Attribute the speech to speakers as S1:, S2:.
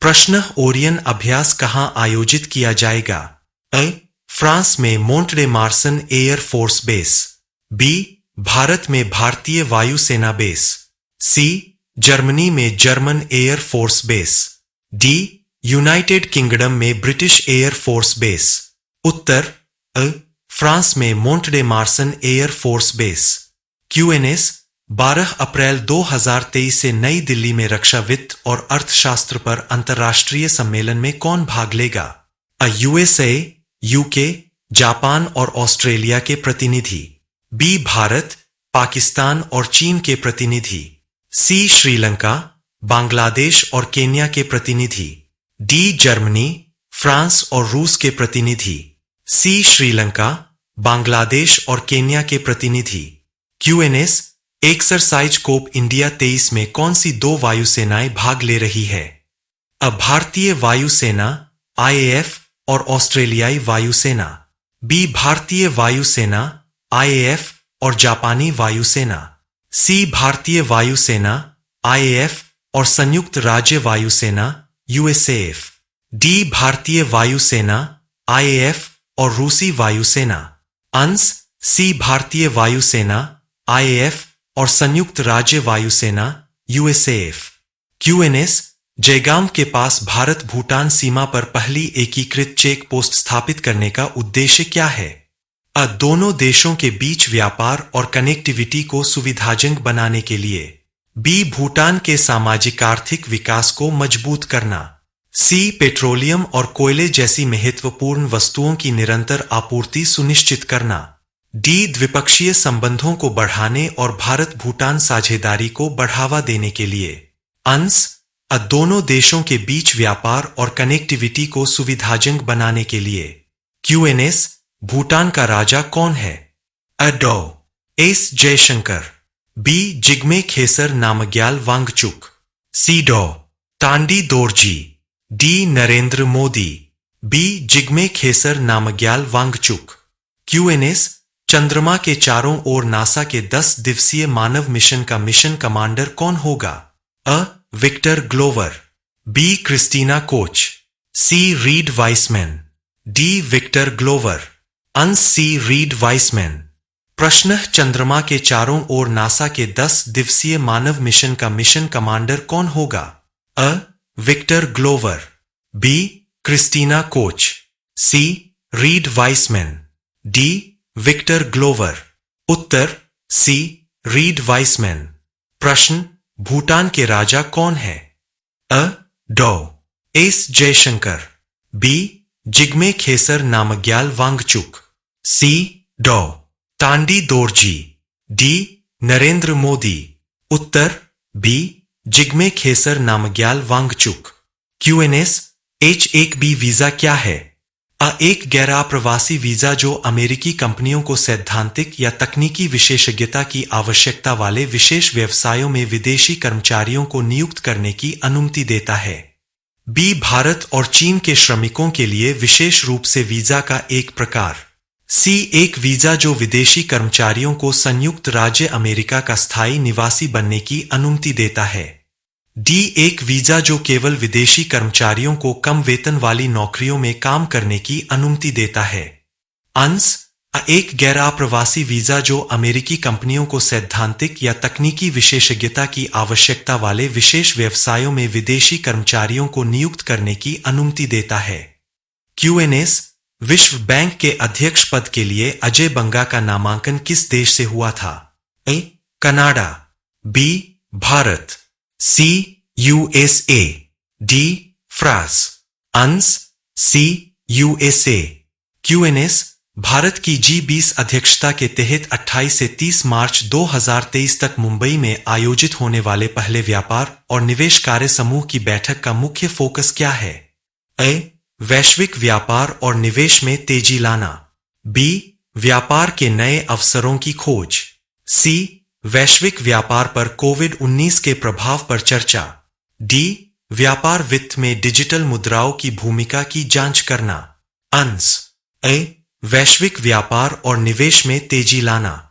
S1: प्रश्न ओरियन अभ्यास कहाँ आयोजित किया जाएगा? अ. फ्रांस में Mont de Marsan air force base. B. Bharat में भारतीय वायुसेना बेस। सी. जर्मनी में German air force base. D. United Kingdom में ब्रिटिश एयर फोर्स बेस। उत्तर अ. फ्रांस में Mont de Marsan air force base. QNS 12 अप्रैल 2023 से नई दिल्ली में रक्षा वित्त और अर्थशास्त्र पर अंतर्राष्ट्रीय सम्मेलन में कौन भाग लेगा? अ. यूएसए, यूके, जापान और ऑस्ट्रेलिया के प्रतिनिधि। बी. भारत, पाकिस्तान और चीन के प्रतिनिधि। सी. श्रीलंका, बांग्लादेश और केन्या के प्रतिनिधि। डी. जर्मनी, फ्रांस और रूस के प्रतिनिधि। सी. श्रीलंका, बांग्लादेश और केन्या के प्रतिनिधि। क्यूएनएस एक्सरसाइज कोप इंडिया 23 में कौन सी 2 वायुसेनाएं भाग ले रही है? अ. भारतीय वायुसेना आईएएफ और ऑस्ट्रेलियाई वायुसेना। बी. भारतीय वायुसेना आईएएफ और जापानी वायुसेना। सी. भारतीय वायुसेना आईएएफ और संयुक्त राज्य वायुसेना यूएसएएफ। डी. भारतीय वायुसेना आईएएफ और रूसी वायुसेना। अंश सी. भारतीय वायुसेना आईएएफ और संयुक्त राज्य वायुसेना यूएसएएफ। क्यूएनएस जयगाम के पास भारत भूटान सीमा पर पहली एकीकृत चेक पोस्ट स्थापित करने का उद्देश्य क्या है? अ. दोनों देशों के बीच व्यापार और कनेक्टिविटी को सुविधाजनक बनाने के लिए। बी. भूटान के सामाजिक आर्थिक विकास को मजबूत करना। सी. पेट्रोलियम और कोयले जैसी महत्वपूर्ण वस्तुओं की निरंतर आपूर्ति सुनिश्चित करना। डी. द्विपक्षीय संबंधों को बढ़ाने और भारत भूटान साझेदारी को बढ़ावा देने के लिए। अंश अ. दोनों देशों के बीच व्यापार और कनेक्टिविटी को सुविधाजनक बनाने के लिए। क्यूएनएस भूटान का राजा कौन है? अ. डॉ. S. Jaishankar. B. Jigme Khesar Namgyel Wangchuck. C. डॉ. Tandi Dorji. D. Narendra Modi. B. Jigme Khesar Namgyel Wangchuck. QNS चंद्रमा के चारों ओर नासा के 10 दिवसीय मानव मिशन का मिशन कमांडर कौन होगा? अ. Victor Glover. B. Christina Koch. C. Reid Wiseman. D. Victor Glover. अंश सी. Reid Wiseman. प्रश्न चंद्रमा के चारों ओर नासा के 10 दिवसीय मानव मिशन का मिशन कमांडर कौन होगा? अ. Victor Glover. B. Christina Koch. C. Reid Wiseman. D. Victor Glover. उत्तर सी. Reid Wiseman. प्रश्न भूटान के राजा कौन है? अ. डॉ. S. Jaishankar. B. Jigme Khesar Namgyel Wangchuck. C. डॉ. टांडी दोरजी। डी. नरेंद्र मोदी। उत्तर B. Jigme Khesar Namgyel Wangchuck. QNS H-1B visa क्या है? अ. एक गैर आप्रवासी वीजा जो अमेरिकी कंपनियों को सैद्धांतिक या तकनीकी विशेषज्ञता की आवश्यकता वाले विशेष व्यवसायों में विदेशी कर्मचारियों को नियुक्त करने की अनुमति देता है। बी. भारत और चीन के श्रमिकों के लिए विशेष रूप से वीजा का एक प्रकार। सी. एक वीजा जो विदेशी कर्मचारियों को संयुक्त राज्य अमेरिका का स्थायी निवासी बनने की अनुमति देता है। डी. एक वीजा जो केवल विदेशी कर्मचारियों को कम वेतन वाली नौकरियों में काम करने की अनुमति देता है। अंश अ. एक गैर आप्रवासी वीजा जो अमेरिकी कंपनियों को सैद्धांतिक या तकनीकी विशेषज्ञता की आवश्यकता वाले विशेष व्यवसायों में विदेशी कर्मचारियों को नियुक्त करने की अनुमति देता है। क्यूएनएस विश्व बैंक के अध्यक्ष पद के लिए अजय बंगा का नामांकन किस देश से हुआ था? ए. कनाडा। बी. भारत। सी. यूएसए। डी. फ्रांस। अंश सी. यूएसए। क्यूएनएस भारत की G20 अध्यक्षता के तहत 28 से 30 मार्च 2023 तक मुंबई में आयोजित होने वाले पहले व्यापार और निवेश कार्य समूह की बैठक का मुख्य फोकस क्या है? ए. वैश्विक व्यापार और निवेश में तेजी लाना। बी. व्यापार के नए अवसरों की खोज। सी. वैश्विक व्यापार पर कोविड-19 के प्रभाव पर चर्चा। डी. व्यापार वित्त में डिजिटल मुद्राओं की भूमिका की जांच करना। अंश ए. वैश्विक व्यापार और निवेश में तेजी लाना।